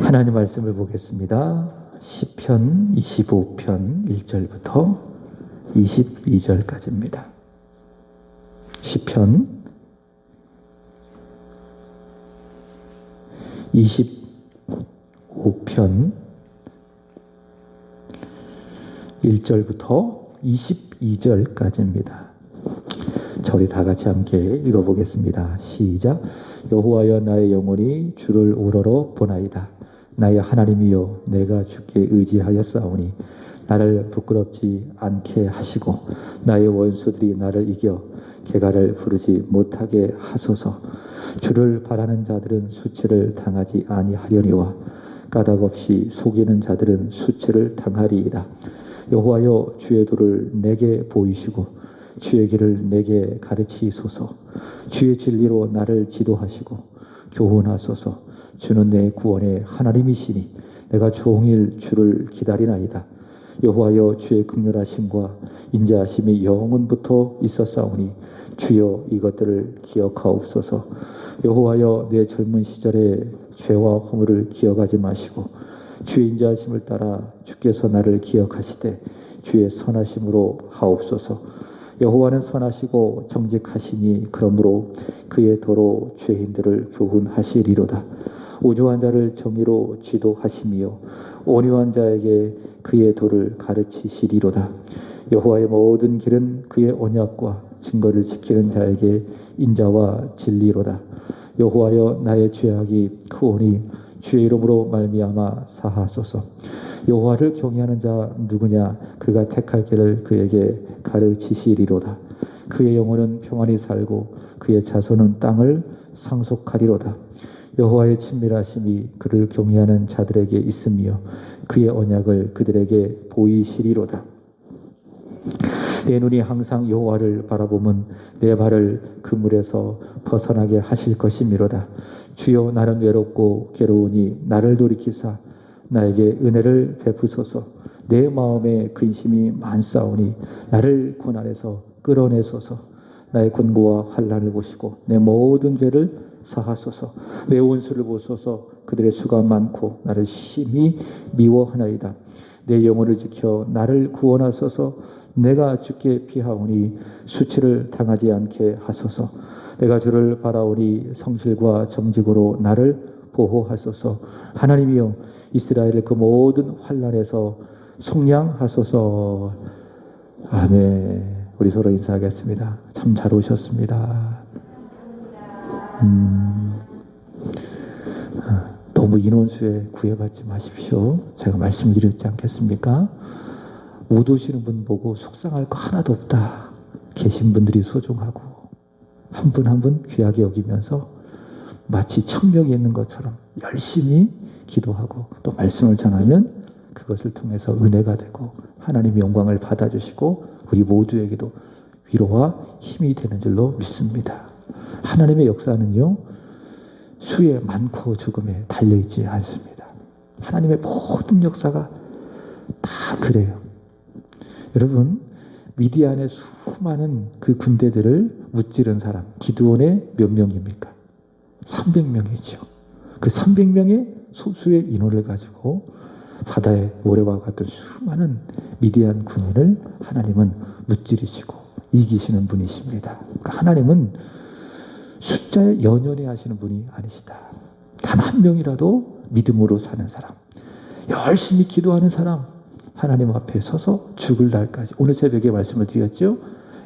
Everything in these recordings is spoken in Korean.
하나님 말씀을 보겠습니다. 시편 25편 1절부터 22절까지입니다. 시편 25편 1절부터 22절까지입니다. 자, 우리 다 같이 함께 읽어보겠습니다. 시작. 여호와여, 나의 영혼이 주를 우러러 보나이다. 나의 하나님이여, 내가 주께 의지하였사오니 나를 부끄럽지 않게 하시고 나의 원수들이 나를 이겨 개가를 부르지 못하게 하소서. 주를 바라는 자들은 수치를 당하지 아니하려니와 까닭없이 속이는 자들은 수치를 당하리이다. 여호와여, 주의 도를 내게 보이시고 주의 길을 내게 가르치소서. 주의 진리로 나를 지도하시고 교훈하소서. 주는 내 구원의 하나님이시니 내가 종일 주를 기다리나이다. 여호와여, 주의 긍휼하심과 인자하심이 영원부터 있었사오니 주여 이것들을 기억하옵소서. 여호와여, 내 젊은 시절의 죄와 허물을 기억하지 마시고 주의 인자하심을 따라 주께서 나를 기억하시되 주의 선하심으로 하옵소서. 여호와는 선하시고 정직하시니 그러므로 그의 도로 죄인들을 교훈하시리로다. 온유한 자를 정의로 지도하시며 온유한 자에게 그의 도를 가르치시리로다. 여호와의 모든 길은 그의 언약과 증거를 지키는 자에게 인자와 진리로다. 여호와여, 나의 죄악이 크오니 주의 이름으로 말미암아 사하소서. 여호와를 경외하는 자 누구냐? 그가 택할 길을 그에게 가르치시리로다. 그의 영혼은 평안히 살고 그의 자손은 땅을 상속하리로다. 여호와의 친밀하심이 그를 경외하는 자들에게 있으며 그의 언약을 그들에게 보이시리로다. 내 눈이 항상 여호와를 바라보면 내 발을 그물에서 벗어나게 하실 것이미로다. 주여, 나는 외롭고 괴로우니 나를 돌이키사 나에게 은혜를 베푸소서. 내 마음에 근심이 많사오니 나를 고난에서 끌어내소서. 나의 곤고와 환난을 보시고 내 모든 죄를 사하소서. 내 원수를 보소서. 그들의 수가 많고 나를 심히 미워하나이다. 내 영혼을 지켜 나를 구원하소서. 내가 주께 피하오니 수치를 당하지 않게 하소서. 내가 주를 바라오니 성실과 정직으로 나를 보호하소서. 하나님이여, 이스라엘을 그 모든 환난에서 속량하소서. 아멘. 우리 서로 인사하겠습니다. 참 잘 오셨습니다. 너무 인원수에 구애받지 마십시오. 제가 말씀드렸지 않겠습니까? 못 오시는 분 보고 속상할 거 하나도 없다. 계신 분들이 소중하고 한 분 한 분 귀하게 여기면서 마치 천명이 있는 것처럼 열심히 기도하고 또 말씀을 전하면 그것을 통해서 은혜가 되고 하나님의 영광을 받아주시고 우리 모두에게도 위로와 힘이 되는 줄로 믿습니다. 하나님의 역사는요, 수에 많고 적음에 달려있지 않습니다. 하나님의 모든 역사가 다 그래요. 여러분, 미디안의 수많은 그 군대들을 무찌른 사람, 기드온의 몇 명입니까? 300명이죠. 그 300명의 소수의 인원을 가지고 바다의 모래와 같은 수많은 미디안 군인을 하나님은 무찌르시고 이기시는 분이십니다. 그러니까 하나님은 숫자에 연연해 하시는 분이 아니시다. 단 한 명이라도 믿음으로 사는 사람, 열심히 기도하는 사람, 하나님 앞에 서서 죽을 날까지, 오늘 새벽에 말씀을 드렸죠.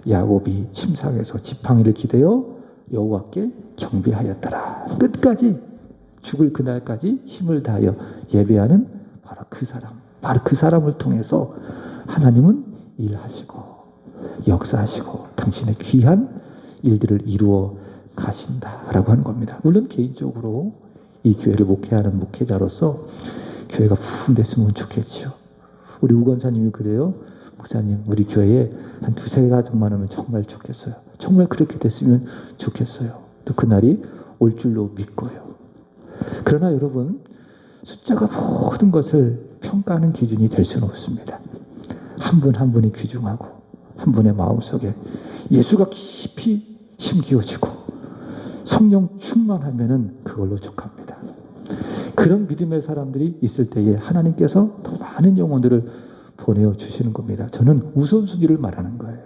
야곱이 침상에서 지팡이를 기대어 여호와께 경배하였더라. 끝까지 죽을 그날까지 힘을 다하여 예배하는 바로 그 사람, 바로 그 사람을 통해서 하나님은 일하시고 역사하시고 당신의 귀한 일들을 이루어 가신다라고 하는 겁니다. 물론 개인적으로 이 교회를 목회하는 목회자로서 교회가 푹 됐으면 좋겠죠. 우리 우 권사님이 그래요. 목사님, 우리 교회에 한 2-3가족만 하면 정말 좋겠어요. 정말 그렇게 됐으면 좋겠어요. 또 그날이 올 줄로 믿고요. 그러나 여러분, 숫자가 모든 것을 평가하는 기준이 될 수는 없습니다. 한 분 한 분이 귀중하고 한 분의 마음속에 예수가 깊이 심기어지고 성령 충만하면은 그걸로 족합니다. 그런 믿음의 사람들이 있을 때에 하나님께서 더 많은 영혼들을 보내주시는 겁니다. 저는 우선순위를 말하는 거예요.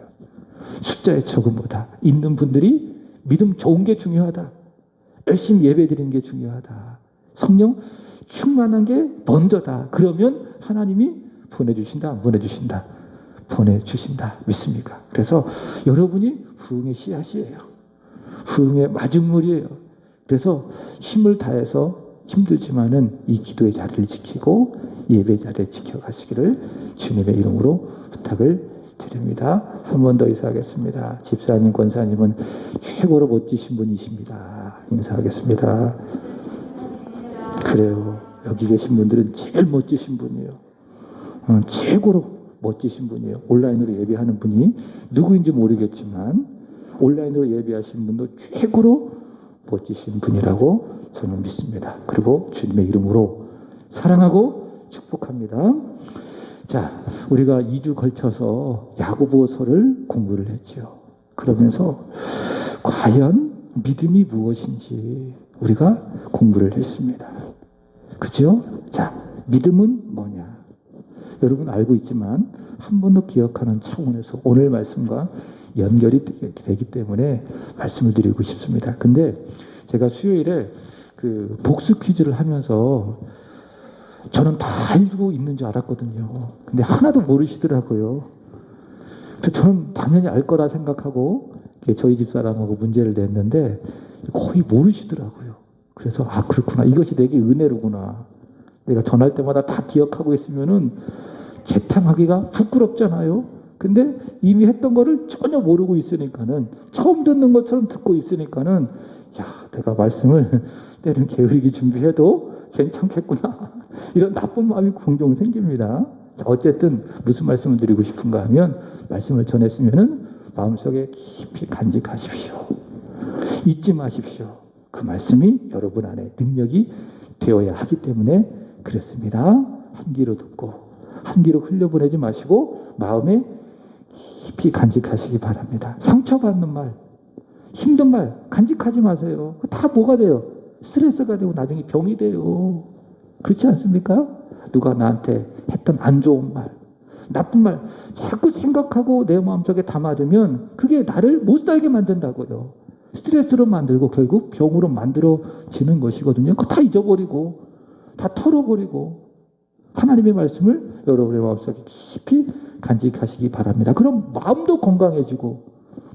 숫자의 적음보다 있는 분들이 믿음 좋은 게 중요하다. 열심히 예배 드리는 게 중요하다. 성령 충만한 게 먼저다. 그러면 하나님이 보내주신다, 안 보내주신다? 보내주신다. 믿습니까? 그래서 여러분이 부흥의 씨앗이에요. 부흥의 마중물이에요. 그래서 힘을 다해서 힘들지만은 이 기도의 자리를 지키고 예배 자리를 지켜가시기를 주님의 이름으로 부탁을 드립니다. 한 번 더 인사하겠습니다. 집사님, 권사님은 최고로 멋지신 분이십니다. 인사하겠습니다. 그래요. 여기 계신 분들은 제일 멋지신 분이에요. 최고로 멋지신 분이에요. 온라인으로 예배하는 분이 누구인지 모르겠지만 온라인으로 예배하시는 분도 최고로 멋지신 분이라고 저는 믿습니다. 그리고 주님의 이름으로 사랑하고 축복합니다. 자, 우리가 2주 걸쳐서 야고보서를 공부를 했죠. 그러면서 과연 믿음이 무엇인지 우리가 공부를 했습니다. 그죠? 자, 믿음은 뭐냐? 여러분 알고 있지만 한 번 더 기억하는 차원에서 오늘 말씀과 연결이 되기 때문에 말씀을 드리고 싶습니다. 근데 제가 수요일에 그 복수 퀴즈를 하면서 저는 다 알고 있는 줄 알았거든요. 근데 하나도 모르시더라고요. 그래서 저는 당연히 알 거라 생각하고 저희 집사람하고 문제를 냈는데 거의 모르시더라고요. 그래서 아 그렇구나. 이것이 내게 은혜로구나. 내가 전할 때마다 다 기억하고 있으면은 재탕하기가 부끄럽잖아요. 근데 이미 했던 거를 전혀 모르고 있으니까는 처음 듣는 것처럼 듣고 있으니까는 야 내가 말씀을 때는 게으르게 준비해도 괜찮겠구나. 이런 나쁜 마음이 종종 생깁니다. 자, 어쨌든 무슨 말씀을 드리고 싶은가 하면 말씀을 전했으면은 마음속에 깊이 간직하십시오. 잊지 마십시오. 그 말씀이 여러분 안에 능력이 되어야 하기 때문에 그렇습니다. 한 귀로 듣고 한 귀로 흘려보내지 마시고 마음에 깊이 간직하시기 바랍니다. 상처받는 말, 힘든 말 간직하지 마세요. 다 뭐가 돼요? 스트레스가 되고 나중에 병이 돼요. 그렇지 않습니까? 누가 나한테 했던 안 좋은 말, 나쁜 말 자꾸 생각하고 내 마음속에 담아두면 그게 나를 못 살게 만든다고요. 스트레스로 만들고 결국 병으로 만들어지는 것이거든요. 그거 다 잊어버리고 다 털어버리고 하나님의 말씀을 여러분의 마음속에 깊이 간직하시기 바랍니다. 그럼 마음도 건강해지고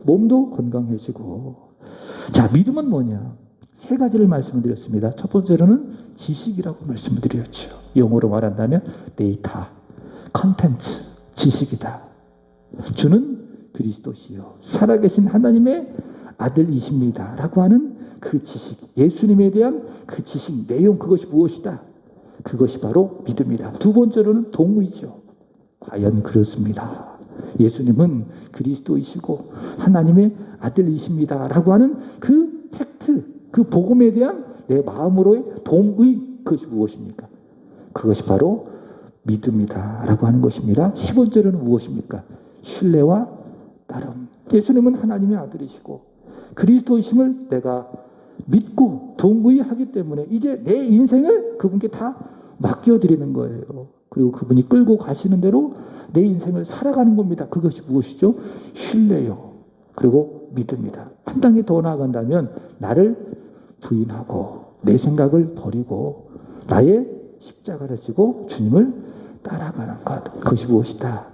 몸도 건강해지고. 자, 믿음은 뭐냐? 세 가지를 말씀을 드렸습니다. 첫 번째로는 지식이라고 말씀을 드렸죠. 영어로 말한다면 데이터, 컨텐츠, 지식이다. 주는 그리스도시요 살아계신 하나님의 아들이십니다 라고 하는 그 지식, 예수님에 대한 그 지식 내용, 그것이 무엇이다? 그것이 바로 믿음이다. 두 번째로는 동의죠. 과연 그렇습니다. 예수님은 그리스도이시고 하나님의 아들이십니다 라고 하는 그 팩트, 그 복음에 대한 내 마음으로의 동의, 그것이 무엇입니까? 그것이 바로 믿음이다 라고 하는 것입니다. 세 번째로는 무엇입니까? 신뢰와 따름. 예수님은 하나님의 아들이시고 그리스도이심을 내가 믿고 동의하기 때문에 이제 내 인생을 그분께 다 맡겨드리는 거예요. 그리고 그분이 끌고 가시는 대로 내 인생을 살아가는 겁니다. 그것이 무엇이죠? 신뢰요. 그리고 믿음이다. 한 단계 더 나아간다면 나를 부인하고 내 생각을 버리고 나의 십자가를 지고 주님을 따라가는 것. 그것이 무엇이다?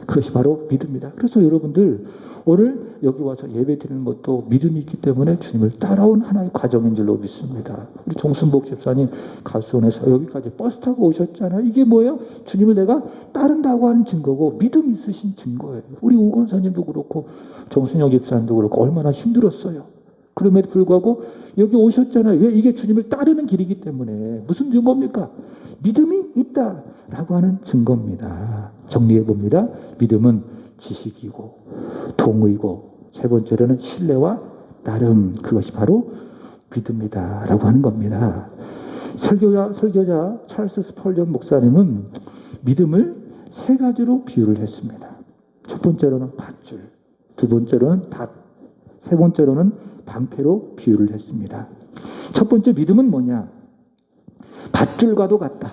그것이 바로 믿음이다. 그래서 여러분들 오늘 여기 와서 예배 드리는 것도 믿음이 있기 때문에 주님을 따라온 하나의 과정인 줄로 믿습니다. 우리 정순복 집사님 가수원에서 여기까지 버스 타고 오셨잖아요. 이게 뭐예요? 주님을 내가 따른다고 하는 증거고 믿음 있으신 증거예요. 우리 우건사님도 그렇고 정순영 집사님도 그렇고 얼마나 힘들었어요. 그럼에도 불구하고 여기 오셨잖아요. 왜? 이게 주님을 따르는 길이기 때문에. 무슨 증거입니까? 믿음이 있다라고 하는 증거입니다. 정리해 봅니다. 믿음은 지식이고 동의고 세 번째로는 신뢰와 따름, 그것이 바로 믿음이다라고 하는 겁니다. 설교자 찰스 스펄전 목사님은 믿음을 세 가지로 비유를 했습니다. 첫 번째로는 밧줄, 두 번째로는 닷, 세 번째로는 방패로 비유를 했습니다. 첫 번째 믿음은 뭐냐? 밧줄과도 같다.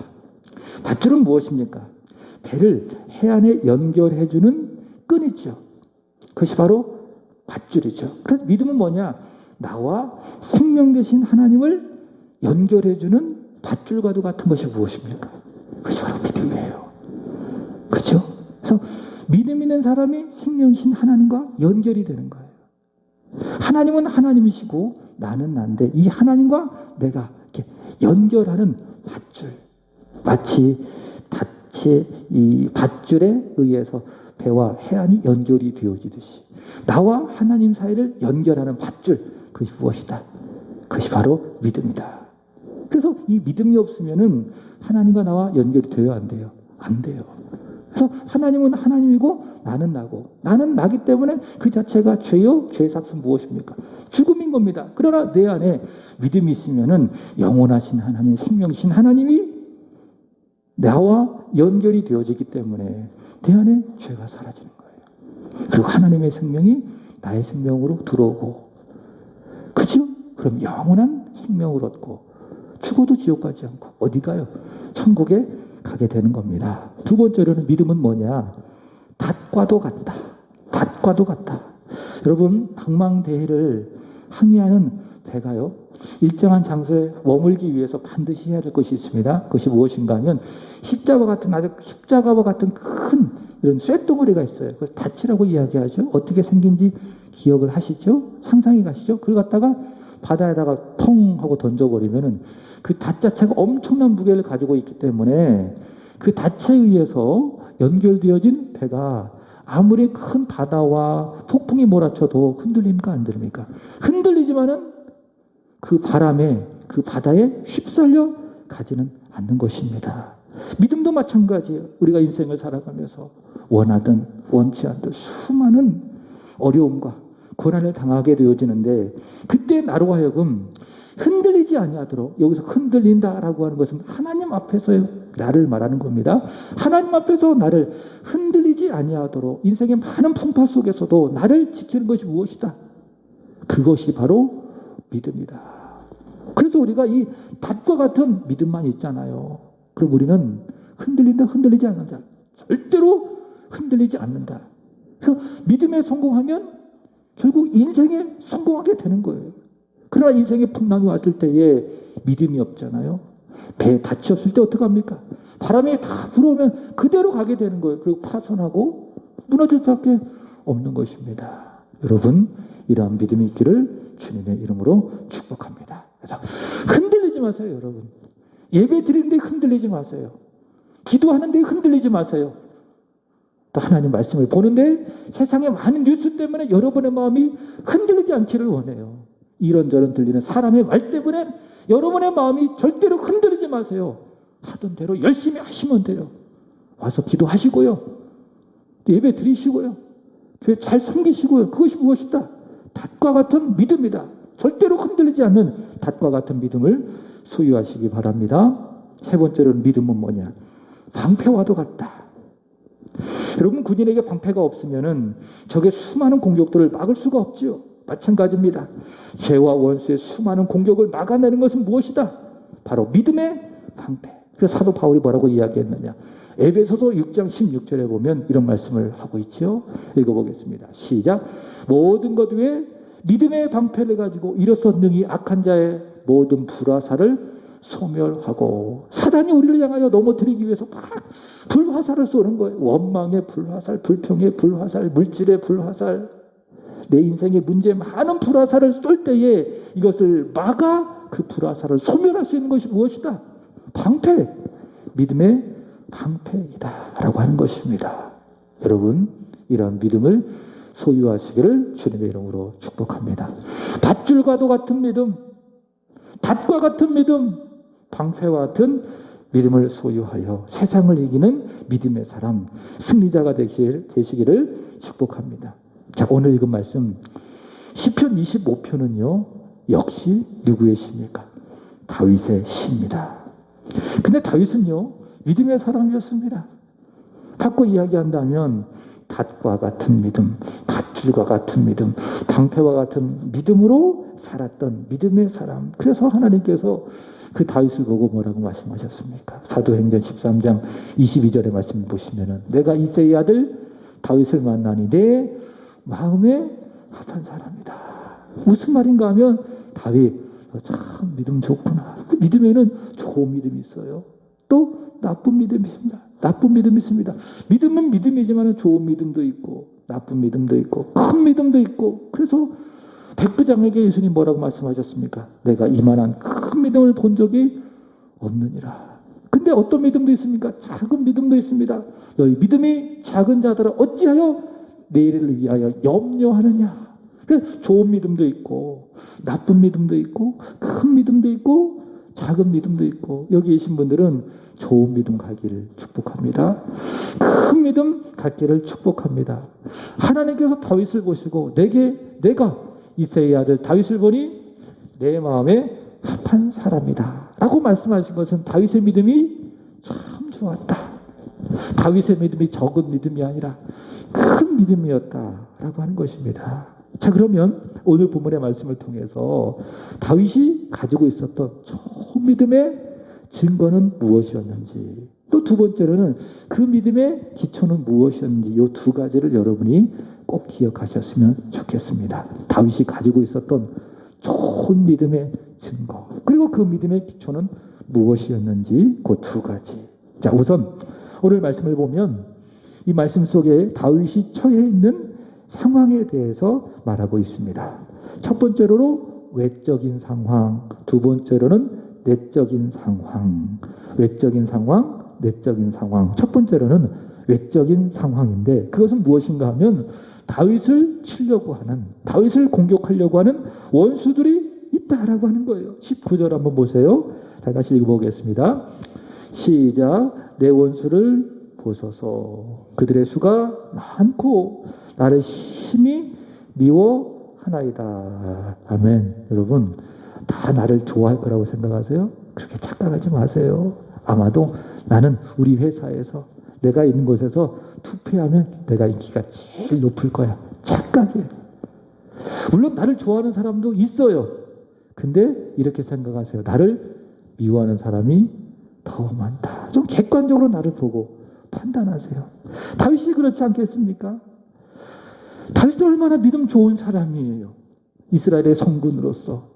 밧줄은 무엇입니까? 배를 해안에 연결해주는 끈이죠. 그것이 바로 밧줄이죠. 그래서 믿음은 뭐냐? 나와 생명 되신 하나님을 연결해주는 밧줄과도 같은 것이 무엇입니까? 그것이 바로 믿음이에요. 그렇죠? 그래서 믿음 있는 사람이 생명이신 하나님과 연결이 되는 거예요. 하나님은 하나님이시고 나는 난데 이 하나님과 내가 이렇게 연결하는 밧줄, 마치 이 밧줄에 의해서 배와 해안이 연결이 되어지듯이 나와 하나님 사이를 연결하는 밧줄, 그것이 무엇이다? 그것이 바로 믿음이다. 그래서 이 믿음이 없으면은 하나님과 나와 연결이 돼야 안 돼요. 안 돼요. 그래서 하나님은 하나님이고 나는 나고, 나는 나기 때문에 그 자체가 죄요, 죄의 삭은 무엇입니까? 죽음인 겁니다. 그러나 내 안에 믿음이 있으면은 영원하신 하나님, 생명이신 하나님이 나와 연결이 되어지기 때문에 내 안에 죄가 사라지는 거예요. 그리고 하나님의 생명이 나의 생명으로 들어오고, 그죠? 그럼 영원한 생명을 얻고 죽어도 지옥 가지 않고 어디 가요? 천국에 가게 되는 겁니다. 두 번째로는 믿음은 뭐냐? 닷과도 같다. 닷과도 같다. 여러분, 방망대해를 항해하는 배가요, 일정한 장소에 머물기 위해서 반드시 해야 될 것이 있습니다. 그것이 무엇인가 하면 십자가와 같은 큰 이런 쇳덩어리가 있어요. 그래서 닻이라고 이야기하죠. 어떻게 생긴지 기억을 하시죠? 상상이 가시죠? 그걸 갖다가 바다에다가 펑 하고 던져버리면은 그 닷 자체가 엄청난 무게를 가지고 있기 때문에 그 닻에 의해서 연결되어진 배가 아무리 큰 바다와 폭풍이 몰아쳐도 흔들립니까? 안 흔들립니까? 흔들리지만은 그 바람에, 그 바다에 휩쓸려 가지는 않는 것입니다. 믿음도 마찬가지예요. 우리가 인생을 살아가면서 원하든 원치 않든 수많은 어려움과 고난을 당하게 되어지는데, 그때 나로 하여금 흔들리지 아니하도록, 여기서 흔들린다라고 하는 것은 하나님 앞에서의 나를 말하는 겁니다. 하나님 앞에서 나를 흔들리지 아니하도록 인생의 많은 풍파 속에서도 나를 지키는 것이 무엇이다? 그것이 바로 믿음이다. 그래서 우리가 이 닷과 같은 믿음만 있잖아요. 그럼 우리는 흔들린다, 흔들리지 않는다. 절대로 흔들리지 않는다. 그래서 믿음에 성공하면 결국 인생에 성공하게 되는 거예요. 그러나 인생에 풍랑이 왔을 때에 믿음이 없잖아요. 배에 닻이 없을 때 어떡합니까? 바람이 다 불어오면 그대로 가게 되는 거예요. 그리고 파손하고 무너질 수밖에 없는 것입니다. 여러분, 이러한 믿음이 있기를 주님의 이름으로 축복합니다. 그래서 흔들리지 마세요, 여러분. 예배 드리는데 흔들리지 마세요. 기도하는데 흔들리지 마세요. 또 하나님 말씀을 보는데 세상의 많은 뉴스 때문에 여러분의 마음이 흔들리지 않기를 원해요. 이런저런 들리는 사람의 말 때문에 여러분의 마음이 절대로 흔들리지 마세요. 하던 대로 열심히 하시면 돼요. 와서 기도하시고요. 예배 드리시고요. 교회 잘 섬기시고요. 그것이 무엇이다? 닷과 같은 믿음이다. 절대로 흔들리지 않는 닷과 같은 믿음을 소유하시기 바랍니다. 세 번째로는 믿음은 뭐냐? 방패와도 같다. 여러분, 군인에게 방패가 없으면은 적의 수많은 공격들을 막을 수가 없지요. 마찬가지입니다. 죄와 원수의 수많은 공격을 막아내는 것은 무엇이다? 바로 믿음의 방패. 그래서 사도 바울이 뭐라고 이야기했느냐? 에베소서 6장 16절에 보면 이런 말씀을 하고 있죠. 읽어보겠습니다. 시작. 모든 것 위에 믿음의 방패를 가지고 이로써 능히 악한 자의 모든 불화살을 소멸하고, 사단이 우리를 향하여 넘어뜨리기 위해서 막 불화살을 쏘는 거예요. 원망의 불화살, 불평의 불화살, 물질의 불화살, 내 인생의 문제에 많은 불화살을 쏠 때에 이것을 막아 그 불화살을 소멸할 수 있는 것이 무엇이다? 방패, 믿음의 방패이다 라고 하는 것입니다. 여러분, 이러한 믿음을 소유하시기를 주님의 이름으로 축복합니다. 밧줄과도 같은 믿음, 닷과 같은 믿음, 방패와 같은 믿음을 소유하여 세상을 이기는 믿음의 사람, 승리자가 되시기를 축복합니다. 자, 오늘 읽은 말씀 시편 25편은요 역시 누구의 시입니까? 다윗의 시입니다. 근데 다윗은요 믿음의 사람이었습니다. 바꿔 이야기한다면 닷과 같은 믿음, 밧줄과 같은 믿음, 방패와 같은 믿음으로 살았던 믿음의 사람. 그래서 하나님께서 그 다윗을 보고 뭐라고 말씀하셨습니까? 사도행전 13장 22절의 말씀 보시면은 내가 이새의 아들 다윗을 만나니 내 마음에 합한 사람이다. 무슨 말인가 하면 다윗 참 믿음 좋구나. 그 믿음에는 좋은 믿음이 있어요. 또 나쁜 믿음이 있습니다. 나쁜 믿음이 있습니다. 믿음은 믿음이지만 좋은 믿음도 있고 나쁜 믿음도 있고 큰 믿음도 있고 그래서 백부장에게 예수님 뭐라고 말씀하셨습니까? 내가 이만한 큰 믿음을 본 적이 없느니라. 근데 어떤 믿음도 있습니까? 작은 믿음도 있습니다. 너희 믿음이 작은 자들아 어찌하여 내일을 위하여 염려하느냐. 그래서 좋은 믿음도 있고 나쁜 믿음도 있고 큰 믿음도 있고 작은 믿음도 있고 여기 계신 분들은 좋은 믿음 가기를 축복합니다. 큰 믿음 갖기를 축복합니다. 하나님께서 다윗을 보시고 내가 이새의 아들 다윗을 보니 내 마음에 합한 사람이다 라고 말씀하신 것은 다윗의 믿음이 참 좋았다. 다윗의 믿음이 적은 믿음이 아니라 큰 믿음이었다라고 하는 것입니다. 자, 그러면 오늘 본문의 말씀을 통해서 다윗이 가지고 있었던 좋은 믿음의 증거는 무엇이었는지, 또 두 번째로는 그 믿음의 기초는 무엇이었는지, 이 두 가지를 여러분이 꼭 기억하셨으면 좋겠습니다. 다윗이 가지고 있었던 좋은 믿음의 증거, 그리고 그 믿음의 기초는 무엇이었는지 그 두 가지. 자, 우선 오늘 말씀을 보면 이 말씀 속에 다윗이 처해 있는 상황에 대해서 말하고 있습니다. 첫 번째로 외적인 상황, 두 번째로는 내적인 상황. 외적인 상황, 내적인 상황. 첫 번째로는 외적인 상황인데 그것은 무엇인가 하면 다윗을 치려고 하는, 다윗을 공격하려고 하는 원수들이 있다라고 하는 거예요. 19절 한번 보세요. 다시 읽어보겠습니다. 시작. 내 원수를 보소서. 그들의 수가 많고 나를 심히 미워하나이다. 아멘. 여러분 다 나를 좋아할 거라고 생각하세요? 그렇게 착각하지 마세요. 아마도 나는 우리 회사에서 내가 있는 곳에서 투표하면 내가 인기가 제일 높을 거야. 착각이에요. 물론 나를 좋아하는 사람도 있어요. 근데 이렇게 생각하세요. 나를 미워하는 사람이 더 많다. 좀 객관적으로 나를 보고 판단하세요. 다윗이 그렇지 않겠습니까? 다윗이 얼마나 믿음 좋은 사람이에요. 이스라엘의 성군으로서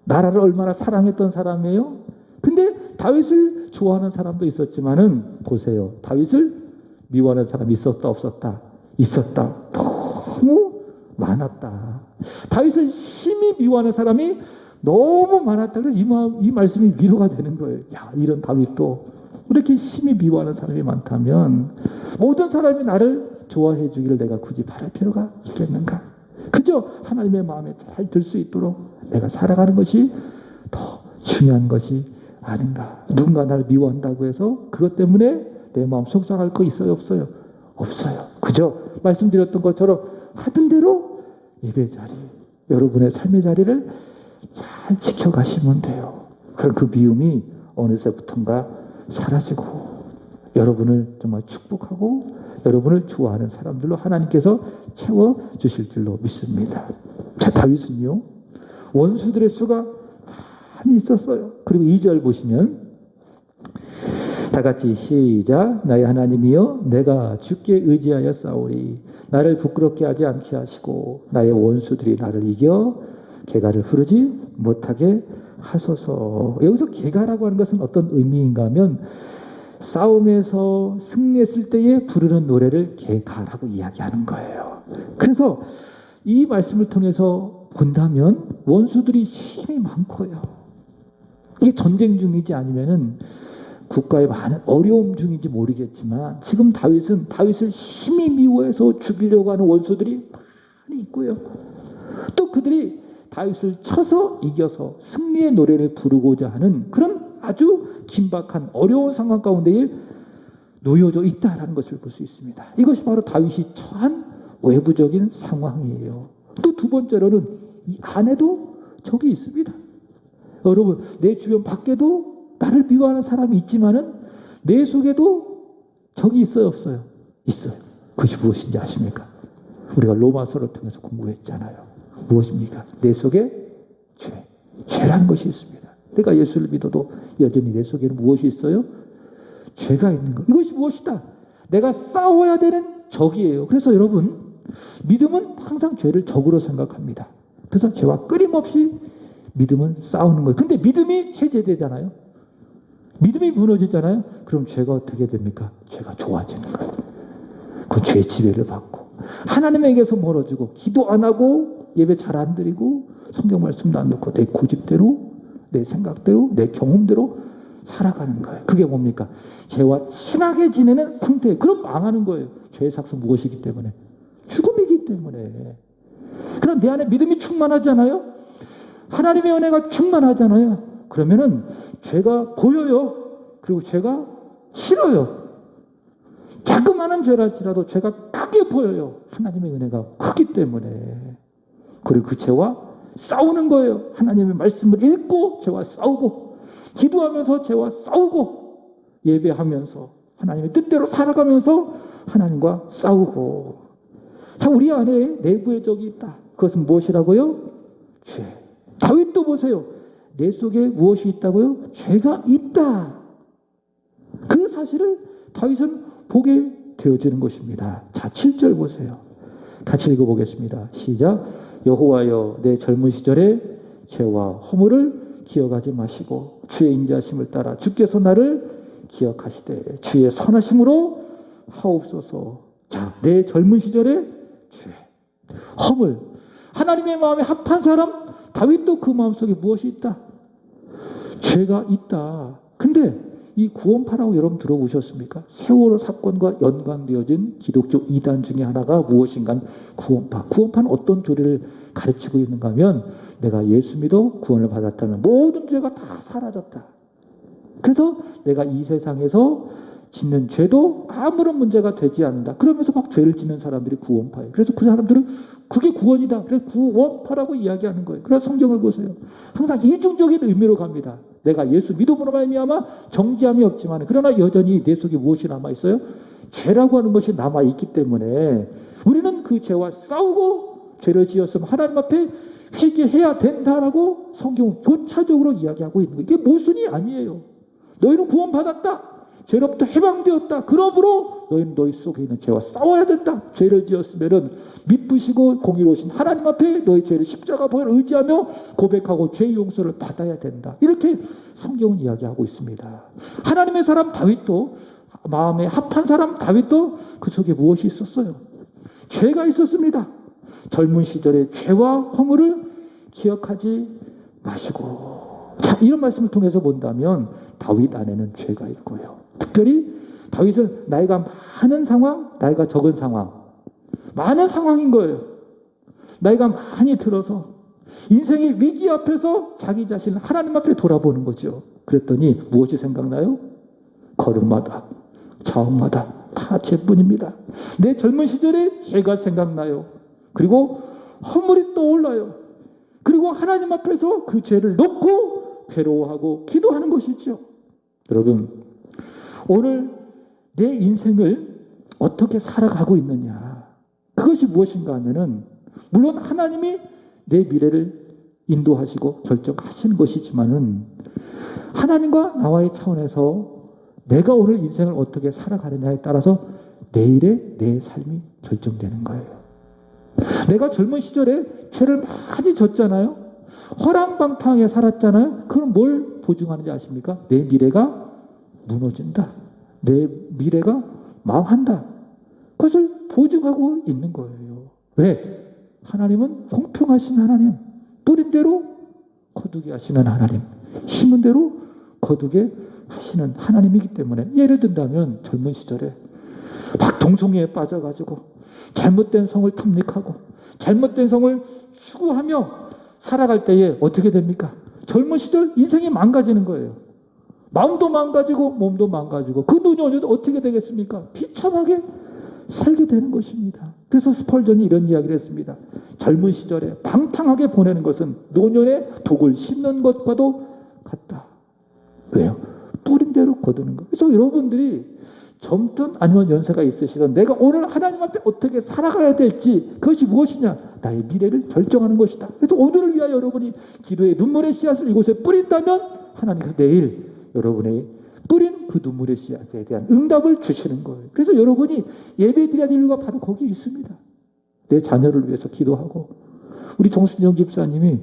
나라를 얼마나 사랑했던 사람이에요. 근데 다윗을 좋아하는 사람도 있었지만은 보세요. 다윗을 미워하는 사람이 있었다 없었다? 있었다. 너무 많았다. 다윗을 심히 미워하는 사람이 너무 많았다. 그래서 이 말씀이 위로가 되는 거예요. 야, 이런 다윗도 이렇게 심히 미워하는 사람이 많다면 모든 사람이 나를 좋아해 주기를 내가 굳이 바랄 필요가 있겠는가? 그저 하나님의 마음에 잘 들 수 있도록 내가 살아가는 것이 더 중요한 것이 아닌가? 누군가 나를 미워한다고 해서 그것 때문에 내 마음 속상할 거 있어요? 없어요? 없어요. 그저 말씀드렸던 것처럼 하던 대로 예배 자리, 여러분의 삶의 자리를 잘 지켜가시면 돼요. 그럼 그 미움이 어느새부턴가 사라지고 여러분을 정말 축복하고 여러분을 좋아하는 사람들로 하나님께서 채워주실 줄로 믿습니다. 자, 다윗은요 원수들의 수가 많이 있었어요. 그리고 2절 보시면 다 같이 시작. 나의 하나님이여 내가 주께 의지하여 싸우리. 나를 부끄럽게 하지 않게 하시고 나의 원수들이 나를 이겨 개가를 부르지 못하게 하소서. 여기서 개가라고 하는 것은 어떤 의미인가 하면 싸움에서 승리했을 때에 부르는 노래를 개가라고 이야기하는 거예요. 그래서 이 말씀을 통해서 본다면 원수들이 힘이 많고요. 이게 전쟁 중이지 아니면은 국가의 많은 어려움 중인지 모르겠지만 지금 다윗은 다윗을 힘이 미워해서 죽이려고 하는 원수들이 많이 있고요. 또 그들이 다윗을 쳐서 이겨서 승리의 노래를 부르고자 하는 그런 아주 긴박한 어려운 상황 가운데에 놓여져 있다라는 것을 볼 수 있습니다. 이것이 바로 다윗이 처한 외부적인 상황이에요. 또 두 번째로는 이 안에도 적이 있습니다. 여러분 내 주변 밖에도 나를 미워하는 사람이 있지만은 내 속에도 적이 있어요 없어요? 있어요. 그것이 무엇인지 아십니까? 우리가 로마서를 통해서 공부했잖아요. 무엇입니까? 내 속에 죄라는 것이 있습니다. 내가 예수를 믿어도 여전히 내 속에는 무엇이 있어요? 죄가 있는 것. 이것이 무엇이다? 내가 싸워야 되는 적이에요. 그래서 여러분, 믿음은 항상 죄를 적으로 생각합니다. 그래서 죄와 끊임없이 믿음은 싸우는 거예요. 근데 믿음이 해제되잖아요. 믿음이 무너지잖아요. 그럼 죄가 어떻게 됩니까? 죄가 좋아지는 거예요. 그 죄 지배를 받고 하나님에게서 멀어지고 기도 안 하고 예배 잘 안 드리고 성경 말씀도 안 듣고 내 고집대로 내 생각대로 내 경험대로 살아가는 거예요. 그게 뭡니까? 죄와 친하게 지내는 상태. 그럼 망하는 거예요. 죄의 삭은 무엇이기 때문에? 죽음이기 때문에. 그럼 내 안에 믿음이 충만하잖아요. 하나님의 은혜가 충만하잖아요. 그러면은 죄가 보여요. 그리고 죄가 싫어요. 자그마한 죄랄지라도 죄가 크게 보여요. 하나님의 은혜가 크기 때문에. 그리고 그 죄와 싸우는 거예요. 하나님의 말씀을 읽고 죄와 싸우고 기도하면서 죄와 싸우고 예배하면서 하나님의 뜻대로 살아가면서 하나님과 싸우고. 자, 우리 안에 내부의 적이 있다. 그것은 무엇이라고요? 죄. 다윗도 보세요. 내 속에 무엇이 있다고요? 죄가 있다. 그 사실을 다윗은 보게 되어지는 것입니다. 자, 7절 보세요. 같이 읽어보겠습니다. 시작. 여호와여, 내 젊은 시절에 죄와 허물을 기억하지 마시고 주의 인자하심을 따라 주께서 나를 기억하시되 주의 선하심으로 하옵소서. 자, 내 젊은 시절에 죄, 허물, 하나님의 마음에 합한 사람, 다윗도 그 마음속에 무엇이 있다? 죄가 있다. 근데 이 구원파라고 여러분 들어보셨습니까? 세월호 사건과 연관되어진 기독교 이단 중에 하나가 무엇인가? 구원파. 구원파는 어떤 교리를 가르치고 있는가 하면 내가 예수 믿어 구원을 받았다면 모든 죄가 다 사라졌다. 그래서 내가 이 세상에서 짓는 죄도 아무런 문제가 되지 않는다. 그러면서 막 죄를 짓는 사람들이 구원파예요. 그래서 그 사람들은 그게 구원이다. 그래서 구원파라고 이야기하는 거예요. 그래서 성경을 보세요. 항상 이중적인 의미로 갑니다. 내가 예수 믿음으로 말미암아 정죄함이 없지만 그러나 여전히 내 속에 무엇이 남아있어요? 죄라고 하는 것이 남아있기 때문에 우리는 그 죄와 싸우고 죄를 지었으면 하나님 앞에 회개해야 된다라고 성경은 교차적으로 이야기하고 있는 거예요. 이게 모순이 아니에요. 너희는 구원받았다. 죄로부터 해방되었다. 그러므로 너희는 너희 속에 있는 죄와 싸워야 된다. 죄를 지었으면 미쁘시고 공의로우신 하나님 앞에 너희 죄를 십자가 보혈 의지하며 고백하고 죄의 용서를 받아야 된다. 이렇게 성경은 이야기하고 있습니다. 하나님의 사람 다윗도 마음에 합한 사람 다윗도 그 속에 무엇이 있었어요? 죄가 있었습니다. 젊은 시절에 죄와 허물을 기억하지 마시고. 자, 이런 말씀을 통해서 본다면 다윗 안에는 죄가 있고요. 특별히 다윗은 나이가 많은 상황, 나이가 적은 상황, 많은 상황인 거예요. 나이가 많이 들어서 인생의 위기 앞에서 자기 자신을 하나님 앞에 돌아보는 거죠. 그랬더니 무엇이 생각나요? 걸음마다, 자음마다 다 죄뿐입니다. 내 젊은 시절에 죄가 생각나요. 그리고 허물이 떠올라요. 그리고 하나님 앞에서 그 죄를 놓고 괴로워하고 기도하는 것이죠. 여러분, 오늘 내 인생을 어떻게 살아가고 있느냐, 그것이 무엇인가 하면은 물론 하나님이 내 미래를 인도하시고 결정하시는 것이지만은 하나님과 나와의 차원에서 내가 오늘 인생을 어떻게 살아가느냐에 따라서 내일의 내 삶이 결정되는 거예요. 내가 젊은 시절에 죄를 많이 졌잖아요. 허랑방탕하게 살았잖아요. 그럼 뭘 보증하는지 아십니까? 내 미래가 무너진다. 내 미래가 망한다. 그것을 보증하고 있는 거예요. 왜? 하나님은 공평하신 하나님, 뿌린 대로 거두게 하시는 하나님, 심은 대로 거두게 하시는 하나님이기 때문에. 예를 든다면 젊은 시절에 막 동성애에 빠져가지고 잘못된 성을 탐닉하고 잘못된 성을 추구하며 살아갈 때에 어떻게 됩니까? 젊은 시절 인생이 망가지는 거예요. 마음도 망가지고 몸도 망가지고 그 노년에도 어떻게 되겠습니까? 비참하게 살게 되는 것입니다. 그래서 스펄전이 이런 이야기를 했습니다. 젊은 시절에 방탕하게 보내는 것은 노년에 독을 심는 것과도 같다. 왜요? 뿌린 대로 거두는 것. 그래서 여러분들이 젊든 아니면 연세가 있으시든 내가 오늘 하나님 앞에 어떻게 살아가야 될지, 그것이 무엇이냐? 나의 미래를 결정하는 것이다. 그래서 오늘을 위하여 여러분이 기도의 눈물의 씨앗을 이곳에 뿌린다면 하나님께서 내일 여러분의 뿌린 그 눈물의 씨앗에 대한 응답을 주시는 거예요. 그래서 여러분이 예배 드려야 될 이유가 바로 거기에 있습니다. 내 자녀를 위해서 기도하고, 우리 정순영 집사님이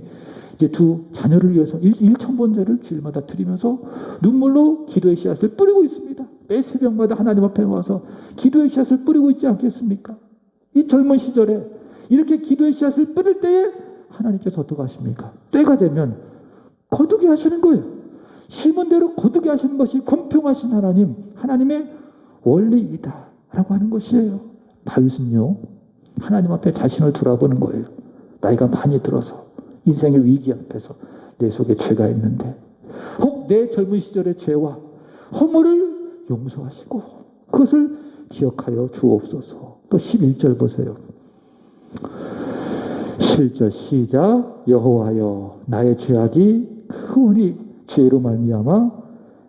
이제 두 자녀를 위해서 1,000번제를 주일마다 드리면서 눈물로 기도의 씨앗을 뿌리고 있습니다. 매 새벽마다 하나님 앞에 와서 기도의 씨앗을 뿌리고 있지 않겠습니까? 이 젊은 시절에 이렇게 기도의 씨앗을 뿌릴 때에 하나님께서 어떻게 하십니까? 때가 되면 거두게 하시는 거예요. 심은 대로 거두게 하시는 것이 공평하신 하나님, 하나님의 원리이다 라고 하는 것이에요. 다윗은요, 하나님 앞에 자신을 돌아보는 거예요. 나이가 많이 들어서 인생의 위기 앞에서 내 속에 죄가 있는데 혹 내 젊은 시절의 죄와 허물을 용서하시고 그것을 기억하여 주옵소서. 또 11절 보세요. 11절 시작. 여호와여 나의 죄악이 크오니 죄로 말미암아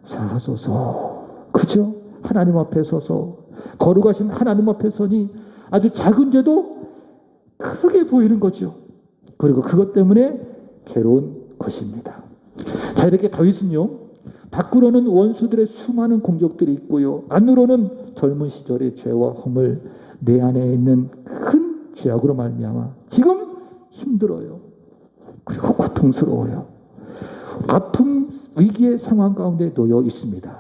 사하소서. 그죠? 하나님 앞에 서서 거룩하신 하나님 앞에 서니 아주 작은 죄도 크게 보이는 거죠. 그리고 그것 때문에 괴로운 것입니다. 자, 이렇게 다윗은요, 밖으로는 원수들의 수많은 공격들이 있고요, 안으로는 젊은 시절의 죄와 허물, 내 안에 있는 큰 죄악으로 말미암아 지금 힘들어요. 그리고 고통스러워요. 아픔, 위기의 상황 가운데 놓여 있습니다.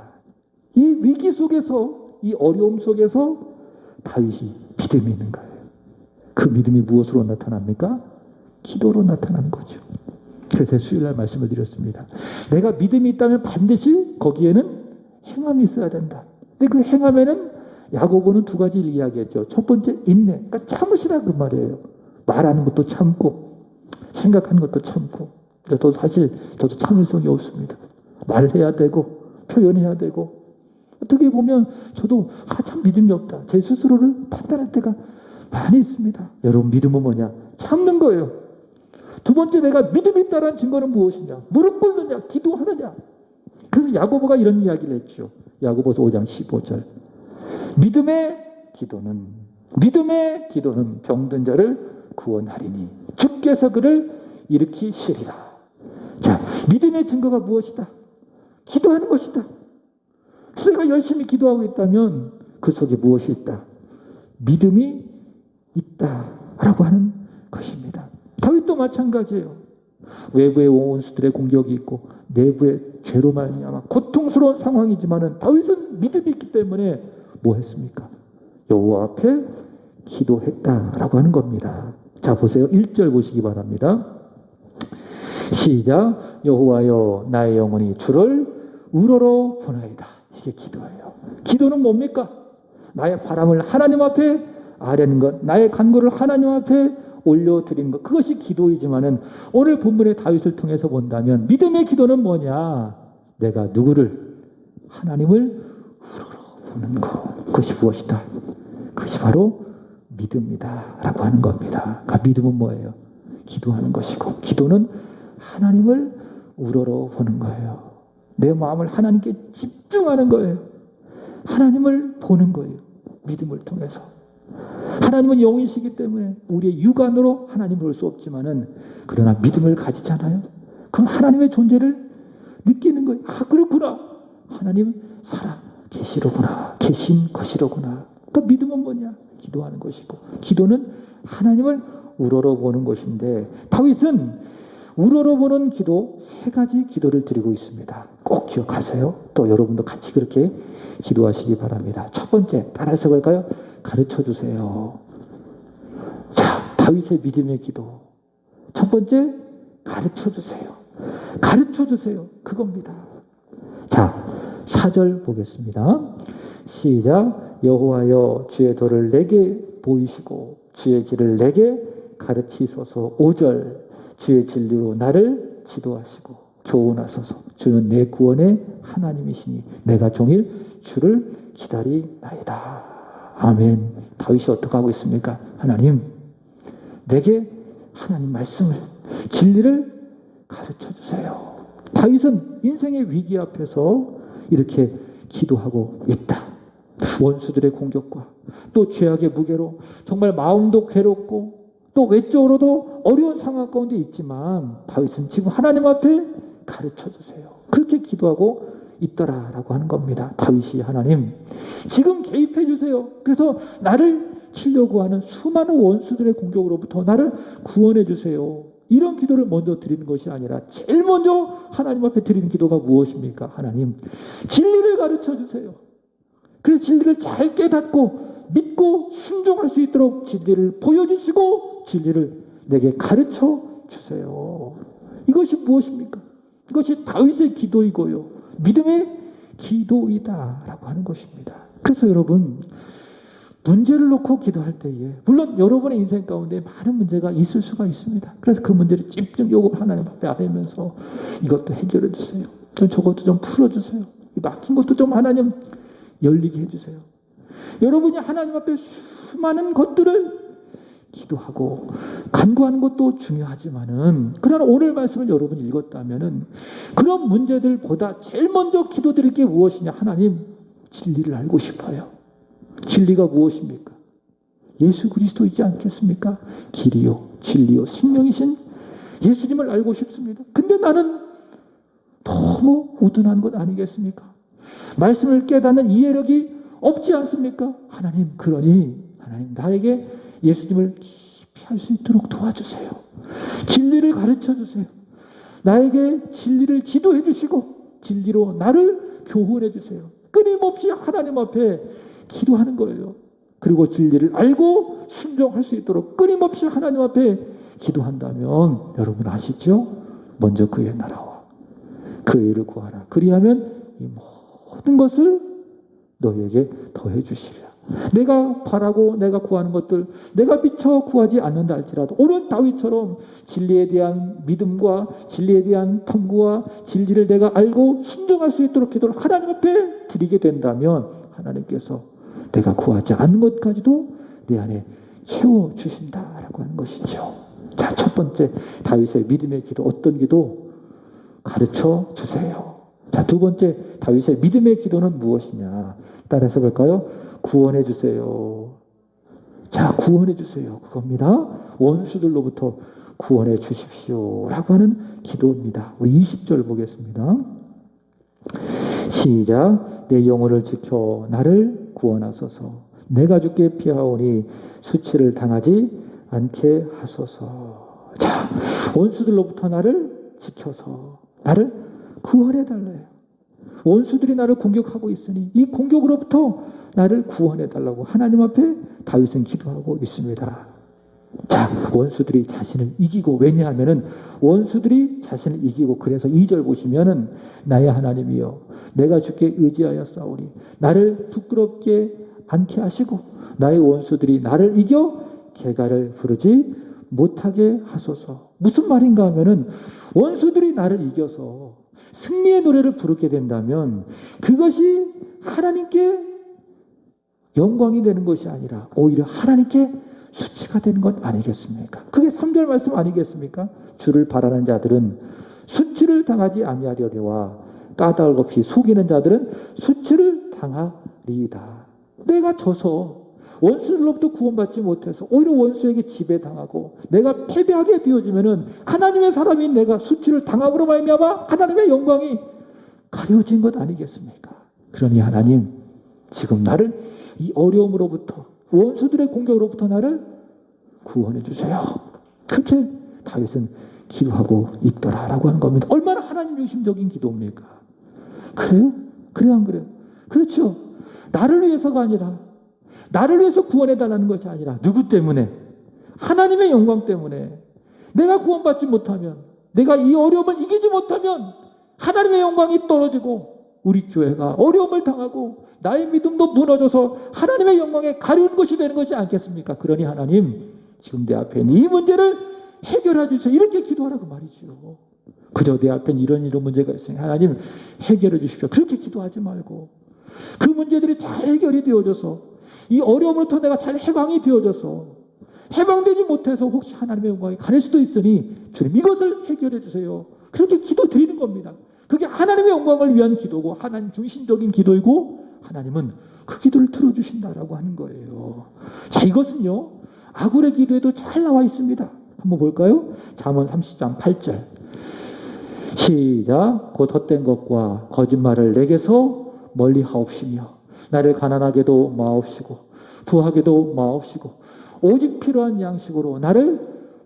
이 위기 속에서, 이 어려움 속에서 다윗이 믿음이 있는 거예요. 그 믿음이 무엇으로 나타납니까? 기도로 나타나는 거죠. 그래서 수요일날 말씀을 드렸습니다. 내가 믿음이 있다면 반드시 거기에는 행함이 있어야 된다. 근데 그 행함에는 야고보는 두 가지를 이야기했죠. 첫 번째 인내, 그러니까 참으시라 그 말이에요. 말하는 것도 참고 생각하는 것도 참고. 저도 사실 저도 참을성이 없습니다. 말해야 되고 표현해야 되고, 어떻게 보면 저도 참 믿음이 없다, 제 스스로를 판단할 때가 많이 있습니다. 여러분, 믿음은 뭐냐? 참는 거예요. 두 번째, 내가 믿음이 있다는 증거는 무엇이냐? 무릎 꿇느냐? 기도하느냐? 그래서 야고보가 이런 이야기를 했죠. 야고보서 5장 15절. 믿음의 기도는 병든 자를 구원하리니 주께서 그를 일으키시리라. 자, 믿음의 증거가 무엇이다? 기도하는 것이다. 내가 열심히 기도하고 있다면 그 속에 무엇이 있다? 믿음이 있다라고 하는 것입니다. 다윗도 마찬가지예요. 외부의 원수들의 공격이 있고 내부의 죄로 말미암아 고통스러운 상황이지만은 다윗은 믿음이 있기 때문에 뭐 했습니까? 여호와 앞에 기도했다라고 하는 겁니다. 자, 보세요. 1절 보시기 바랍니다. 시작. 여호와여 나의 영혼이 주를 우러러 보나이다. 이게 기도예요. 기도는 뭡니까? 나의 바람을 하나님 앞에 아뢰는 것, 나의 간구를 하나님 앞에 올려드리는 것, 그것이 기도이지만은 오늘 본문의 다윗을 통해서 본다면 믿음의 기도는 뭐냐? 내가 누구를? 하나님을 우러러 보는 것, 그것이 무엇이다? 그것이 바로 믿음이다 라고 하는 겁니다. 그러니까 믿음은 뭐예요? 기도하는 것이고, 기도는 하나님을 우러러 보는 거예요. 내 마음을 하나님께 집중하는 거예요. 하나님을 보는 거예요. 믿음을 통해서. 하나님은 영이시기 때문에 우리의 육안으로 하나님을 볼 수 없지만은, 그러나 믿음을 가지잖아요. 그럼 하나님의 존재를 느끼는 거예요. 아, 그렇구나. 하나님 살아 계시로구나. 계신 것이로구나. 또 믿음은 뭐냐? 기도하는 것이고, 기도는 하나님을 우러러 보는 것인데, 다윗은 우러러보는 기도, 세 가지 기도를 드리고 있습니다. 꼭 기억하세요. 또 여러분도 같이 그렇게 기도하시기 바랍니다. 첫 번째, 따라서 볼까요? 가르쳐 주세요. 자, 다윗의 믿음의 기도. 첫 번째, 가르쳐 주세요. 가르쳐 주세요. 그겁니다. 자, 4절 보겠습니다. 시작. 여호와여 주의 도를 내게 보이시고 주의 길을 내게 가르치소서. 5절. 주의 진리로 나를 지도하시고 교훈하소서. 주는 내 구원의 하나님이시니 내가 종일 주를 기다리나이다. 아멘. 다윗이 어떻게 하고 있습니까? 하나님, 내게 하나님 말씀을, 진리를 가르쳐 주세요. 다윗은 인생의 위기 앞에서 이렇게 기도하고 있다. 원수들의 공격과 또 죄악의 무게로 정말 마음도 괴롭고 또 외적으로도 어려운 상황 가운데 있지만 다윗은 지금 하나님 앞에 가르쳐 주세요. 그렇게 기도하고 있더라라고 하는 겁니다. 다윗이 하나님 지금 개입해 주세요. 그래서 나를 치려고 하는 수많은 원수들의 공격으로부터 나를 구원해 주세요. 이런 기도를 먼저 드리는 것이 아니라 제일 먼저 하나님 앞에 드리는 기도가 무엇입니까? 하나님 진리를 가르쳐 주세요. 그래서 진리를 잘 깨닫고 믿고 순종할 수 있도록 진리를 보여주시고 진리를 내게 가르쳐 주세요. 이것이 무엇입니까? 이것이 다윗의 기도이고요. 믿음의 기도이다라고 하는 것입니다. 그래서 여러분 문제를 놓고 기도할 때에 물론 여러분의 인생 가운데 많은 문제가 있을 수가 있습니다. 그래서 그 문제를 집중적으로 하나님 앞에 아뢰면서 이것도 해결해 주세요. 저것도 좀 풀어주세요. 막힌 것도 좀 하나님 열리게 해주세요. 여러분이 하나님 앞에 수많은 것들을 기도하고 간구하는 것도 중요하지만은 그러나 오늘 말씀을 여러분이 읽었다면은 그런 문제들보다 제일 먼저 기도드릴 게 무엇이냐? 하나님 진리를 알고 싶어요. 진리가 무엇입니까? 예수 그리스도이지 않겠습니까? 길이요 진리요 생명이신 예수님을 알고 싶습니다. 근데 나는 너무 우둔한 것 아니겠습니까? 말씀을 깨닫는 이해력이 없지 않습니까? 하나님 그러니 하나님 나에게 예수님을 깊이 알 수 있도록 도와주세요. 진리를 가르쳐 주세요. 나에게 진리를 지도해 주시고 진리로 나를 교훈해 주세요. 끊임없이 하나님 앞에 기도하는 거예요. 그리고 진리를 알고 순종할 수 있도록 끊임없이 하나님 앞에 기도한다면 여러분 아시죠? 먼저 그의 나라와 그의 일을 구하라. 그리하면 이 모든 것을 너희에게 더해 주시리라. 내가 바라고 내가 구하는 것들 내가 미처 구하지 않는다 할지라도 오늘 다윗처럼 진리에 대한 믿음과 진리에 대한 탐구와 진리를 내가 알고 순종할 수 있도록 기도를 하나님 앞에 드리게 된다면 하나님께서 내가 구하지 않는 것까지도 내 안에 채워주신다라고 하는 것이죠. 자, 첫 번째 다윗의 믿음의 기도 어떤 기도? 가르쳐 주세요. 자, 두 번째 다윗의 믿음의 기도는 무엇이냐? 따라서 볼까요? 구원해 주세요. 자, 구원해 주세요. 그겁니다. 원수들로부터 구원해 주십시오. 라고 하는 기도입니다. 우리 20절 보겠습니다. 시작. 내 영혼을 지켜 나를 구원하소서. 내가 주께 피하오니 수치를 당하지 않게 하소서. 자, 원수들로부터 나를 지켜서 나를 구원해 달래요. 원수들이 나를 공격하고 있으니 이 공격으로부터 나를 구원해 달라고 하나님 앞에 다윗은 기도하고 있습니다. 자, 원수들이 자신을 이기고 왜냐하면은 원수들이 자신을 이기고 그래서 2절 보시면은 나의 하나님이여 내가 주께 의지하여 싸우니 나를 부끄럽게 않게 하시고 나의 원수들이 나를 이겨 개가를 부르지 못하게 하소서. 무슨 말인가 하면은 원수들이 나를 이겨서 승리의 노래를 부르게 된다면 그것이 하나님께 영광이 되는 것이 아니라 오히려 하나님께 수치가 되는 것 아니겠습니까? 그게 3절 말씀 아니겠습니까? 주를 바라는 자들은 수치를 당하지 아니하려니와 까닭 없이 속이는 자들은 수치를 당하리이다. 내가 져서 원수들로부터 구원받지 못해서 오히려 원수에게 지배당하고 내가 패배하게 되어지면은 하나님의 사람인 내가 수치를 당함으로 말미암아 하나님의 영광이 가려진 것 아니겠습니까? 그러니 하나님 지금 나를 이 어려움으로부터 원수들의 공격으로부터 나를 구원해 주세요. 그렇게 다윗은 기도하고 있더라라고 하는 겁니다. 얼마나 하나님 중심적인 기도입니까? 그래요? 그래요 안 그래요? 그렇죠. 나를 위해서가 아니라 나를 위해서 구원해 달라는 것이 아니라 누구 때문에? 하나님의 영광 때문에. 내가 구원받지 못하면 내가 이 어려움을 이기지 못하면 하나님의 영광이 떨어지고 우리 교회가 어려움을 당하고 나의 믿음도 무너져서 하나님의 영광에 가려운 것이 되는 것이 않겠습니까? 그러니 하나님 지금 내 앞에 있는 이 문제를 해결해 주세요. 이렇게 기도하라고 말이죠. 그저 내 앞에 이런 문제가 있으니 하나님 해결해 주십시오. 그렇게 기도하지 말고 그 문제들이 잘 해결이 되어져서 이 어려움으로부터 내가 잘 해방이 되어져서 해방되지 못해서 혹시 하나님의 영광이 가릴 수도 있으니 주님 이것을 해결해 주세요. 그렇게 기도 드리는 겁니다. 그게 하나님의 영광을 위한 기도고 하나님 중심적인 기도이고 하나님은 그 기도를 들어주신다라고 하는 거예요. 자, 이것은요 아굴의 기도에도 잘 나와 있습니다. 한번 볼까요? 잠언 30장 8절 시작. 곧 헛된 것과 거짓말을 내게서 멀리 하옵시며 나를 가난하게도 마옵시고 부하게도 마옵시고 오직 필요한 양식으로 나를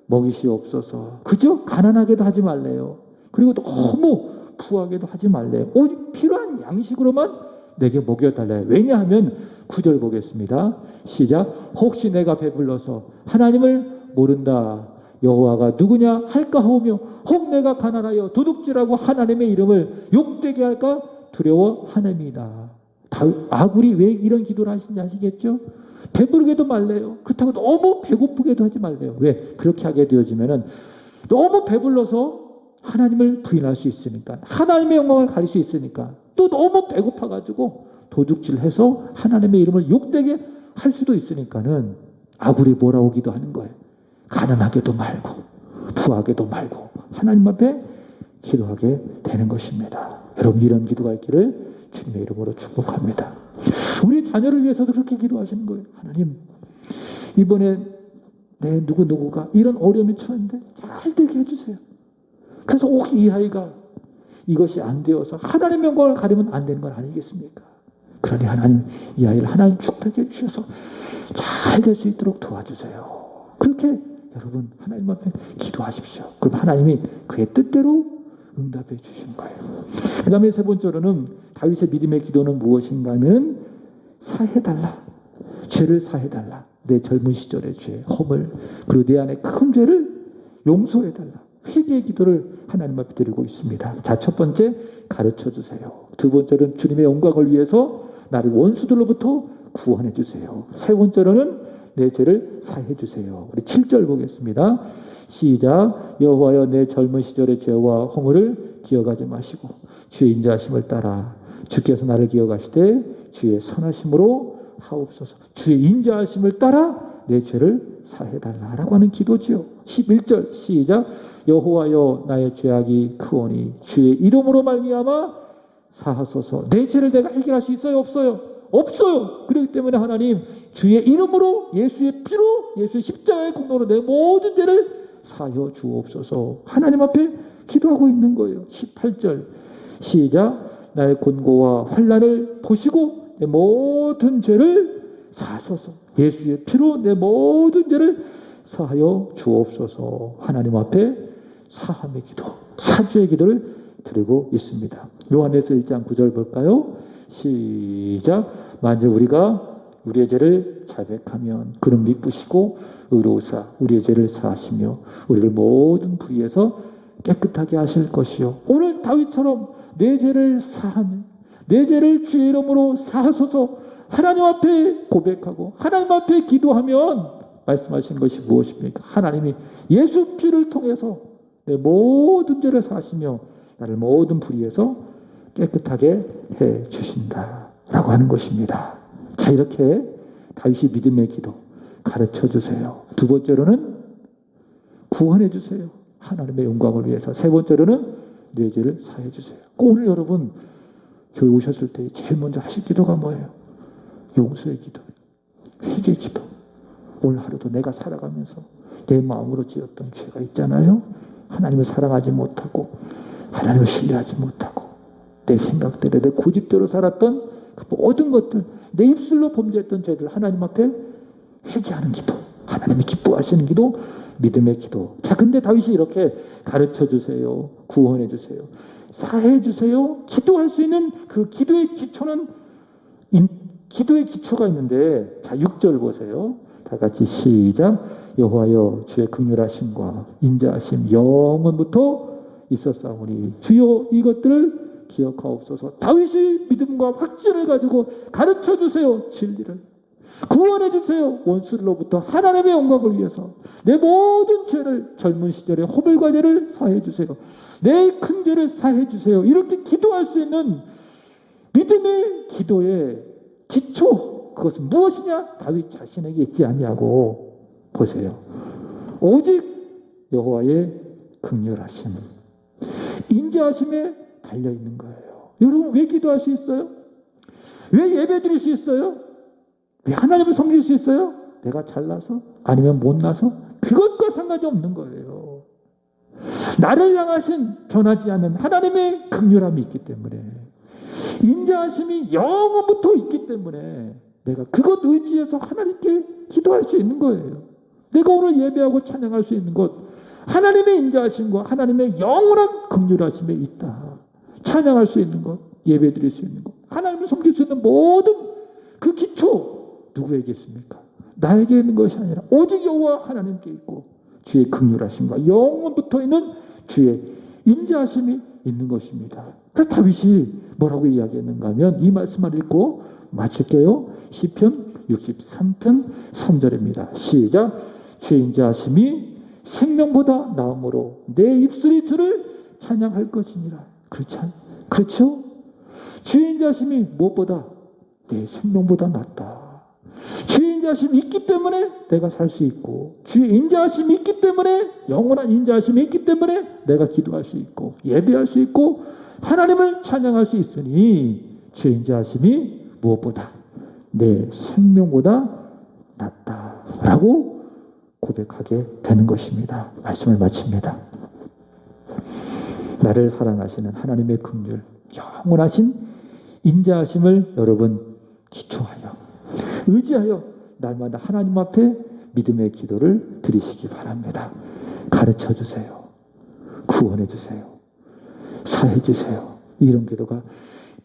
먹이시옵소서. 그저 가난하게도 하지 말래요. 그리고 너무 부하게도 하지 말래요. 오직 필요한 양식으로만 내게 먹여달래요. 왜냐하면 9절 보겠습니다. 시작. 혹시 내가 배불러서 하나님을 모른다 여호와가 누구냐 할까 하오며 혹 내가 가난하여 도둑질하고 하나님의 이름을 욕되게 할까 두려워하느니이다. 아굴이 왜 이런 기도를 하신지 아시겠죠? 배부르게도 말래요. 그렇다고 너무 배고프게도 하지 말래요. 왜? 그렇게 하게 되어지면은 너무 배불러서 하나님을 부인할 수 있으니까, 하나님의 영광을 가릴 수 있으니까, 또 너무 배고파가지고 도둑질해서 하나님의 이름을 욕되게 할 수도 있으니까는 아굴이 뭐라고 기도하는 거예요. 가난하게도 말고 부하게도 말고 하나님 앞에 기도하게 되는 것입니다. 여러분 이런 기도가 있기를 주님의 이름으로 축복합니다. 우리 자녀를 위해서도 그렇게 기도하시는 거예요. 하나님 이번에 내 누구누구가 이런 어려움에 처했는데 잘 되게 해주세요. 그래서 혹시 이 아이가 이것이 안 되어서 하나님의 영광을 가리면 안 되는 건 아니겠습니까? 그러니 하나님 이 아이를 하나님 축복해 주셔서 잘 될 수 있도록 도와주세요. 그렇게 여러분 하나님 앞에 기도하십시오. 그럼 하나님이 그의 뜻대로 응답해 주신 거예요. 그 다음에 세 번째로는 다윗의 믿음의 기도는 무엇인가 하면 사해달라. 죄를 사해달라. 내 젊은 시절의 죄, 허물, 그리고 내 안에 큰 죄를 용서해달라. 회개의 기도를 하나님 앞에 드리고 있습니다. 자, 첫 번째 가르쳐 주세요. 두 번째는 주님의 영광을 위해서 나를 원수들로부터 구원해 주세요. 세 번째로는 내 죄를 사해 주세요. 우리 7절 보겠습니다. 시작. 여호와여 내 젊은 시절의 죄와 허물을 기억하지 마시고 주의 인자하심을 따라 주께서 나를 기억하시되 주의 선하심으로 하옵소서. 주의 인자하심을 따라 내 죄를 사해달라라고 하는 기도지요. 11절 시작. 여호와여 나의 죄악이 크오니 주의 이름으로 말미암아 사하소서. 내 죄를 내가 해결할 수 있어요? 없어요? 없어요. 그렇기 때문에 하나님 주의 이름으로 예수의 피로 예수의 십자가의 공로로 내 모든 죄를 사하여 주옵소서. 하나님 앞에 기도하고 있는 거예요. 18절 시작. 나의 곤고와 환난을 보시고 내 모든 죄를 사하소서. 예수의 피로 내 모든 죄를 사하여 주옵소서. 하나님 앞에 사함의 기도, 사죄의 기도를 드리고 있습니다. 요한에서 1장 9절 볼까요? 시작. 만일 우리가 우리의 죄를 자백하면 그는 미쁘시고 의로우사 우리의 죄를 사하시며 우리를 모든 불의에서 깨끗하게 하실 것이요. 오늘 다윗처럼 내 죄를 사하며 내 죄를 주의 이름으로 사하소서. 하나님 앞에 고백하고 하나님 앞에 기도하면 말씀하시는 것이 무엇입니까? 하나님이 예수 피를 통해서 내 모든 죄를 사하시며 나를 모든 불의에서 깨끗하게 해 주신다라고 하는 것입니다. 자, 이렇게 다윗이 믿음의 기도 가르쳐 주세요. 두 번째로는 구원해 주세요. 하나님의 영광을 위해서. 세 번째로는 내 죄를 사해 주세요. 오늘 여러분 교회 오셨을 때 제일 먼저 하실 기도가 뭐예요? 용서의 기도, 회개 기도. 오늘 하루도 내가 살아가면서 내 마음으로 지었던 죄가 있잖아요. 하나님을 사랑하지 못하고 하나님을 신뢰하지 못하고 내 생각대로 내 고집대로 살았던 그 모든 것들, 내 입술로 범죄했던 죄들 하나님 앞에 회개하는 기도, 하나님이 기뻐하시는 기도, 믿음의 기도. 자, 근데 다윗이 이렇게 가르쳐 주세요. 구원해 주세요. 사해 주세요. 기도할 수 있는 그 기도의 기초는 기도의 기초가 있는데, 자, 6절 보세요. 다 같이 시작. 여호와여 주의 긍휼하심과 인자하심 영원부터 있었사오니 주여 이것들을 기억하옵소서. 다윗이 믿음과 확신을 가지고 가르쳐 주세요. 진리를 구원해 주세요. 원수로부터 하나님의 영광을 위해서 내 모든 죄를, 젊은 시절의 허물과 죄를 사해 주세요. 내 큰 죄를 사해 주세요. 이렇게 기도할 수 있는 믿음의 기도의 기초, 그것은 무엇이냐? 다윗 자신에게 있지 않냐고. 보세요. 오직 여호와의 긍휼하심, 인자하심에 달려있는 거예요. 여러분 왜 기도할 수 있어요? 왜 예배 드릴 수 있어요? 왜 하나님을 섬길 수 있어요? 내가 잘나서? 아니면 못나서? 그것과 상관이 없는 거예요. 나를 향하신 변하지 않는 하나님의 긍휼함이 있기 때문에, 인자하심이 영원부터 있기 때문에 내가 그것 의지해서 하나님께 기도할 수 있는 거예요. 내가 오늘 예배하고 찬양할 수 있는 것, 하나님의 인자하심과 하나님의 영원한 긍휼하심에 있다. 찬양할 수 있는 것, 예배 드릴 수 있는 것, 하나님을 섬길 수 있는 모든 그 기초 누구에게 있습니까? 나에게 있는 것이 아니라 오직 여호와 하나님께 있고, 주의 긍휼하심과 영원부터 있는 주의 인자하심이 있는 것입니다. 그래서 다윗이 뭐라고 이야기했는가 하면, 이 말씀을 읽고 마칠게요. 시편 63편 3절입니다. 시작. 주의 인자하심이 생명보다 나음으로 내 입술이 주를 찬양할 것이니라. 그렇죠? 주의 인자하심이 무엇보다 내 생명보다 낫다. 주의 인자하심이 있기 때문에 내가 살 수 있고, 주의 인자하심이 있기 때문에, 영원한 인자하심이 있기 때문에 내가 기도할 수 있고 예배할 수 있고 하나님을 찬양할 수 있으니, 주의 인자하심이 무엇보다 내 생명보다 낫다라고 고백하게 되는 것입니다. 말씀을 마칩니다. 나를 사랑하시는 하나님의 긍휼, 영원하신 인자하심을 여러분 기초하여, 의지하여 날마다 하나님 앞에 믿음의 기도를 드리시기 바랍니다. 가르쳐 주세요. 구원해 주세요. 사해 주세요. 이런 기도가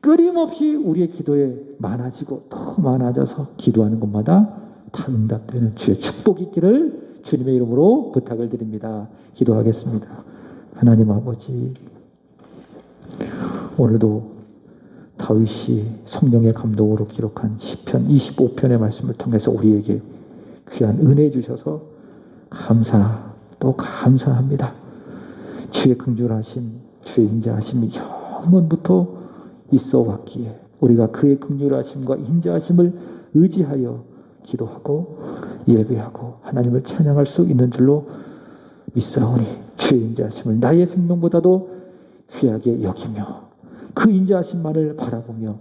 끊임없이 우리의 기도에 많아지고 더 많아져서 기도하는 것마다 다 응답되는 주의 축복이 있기를 주님의 이름으로 부탁을 드립니다. 기도하겠습니다. 하나님 아버지, 오늘도 다윗이 성령의 감동으로 기록한 시편 25편의 말씀을 통해서 우리에게 귀한 은혜 주셔서 또 감사합니다. 주의 긍휼하심, 주의 인자하심이 영원부터 있어 왔기에 우리가 그의 긍휼하심과 인자하심을 의지하여 기도하고 예배하고 하나님을 찬양할 수 있는 줄로 믿사오니, 주의 인자하심을 나의 생명보다도 귀하게 여기며 그 인자하심만을 바라보며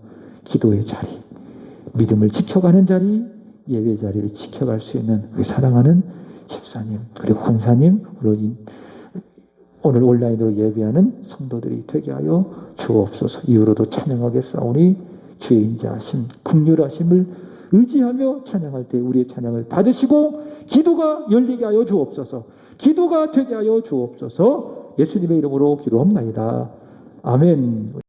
기도의 자리, 믿음을 지켜가는 자리, 예배 자리를 지켜갈 수 있는 우리 사랑하는 집사님, 그리고 권사님, 물론 오늘 온라인으로 예배하는 성도들이 되게 하여 주옵소서. 이후로도 찬양하겠사오니 주의 인자하심, 긍휼하심을 의지하며 찬양할 때 우리의 찬양을 받으시고 기도가 열리게 하여 주옵소서. 기도가 되게 하여 주옵소서. 예수님의 이름으로 기도합나이다. 아멘.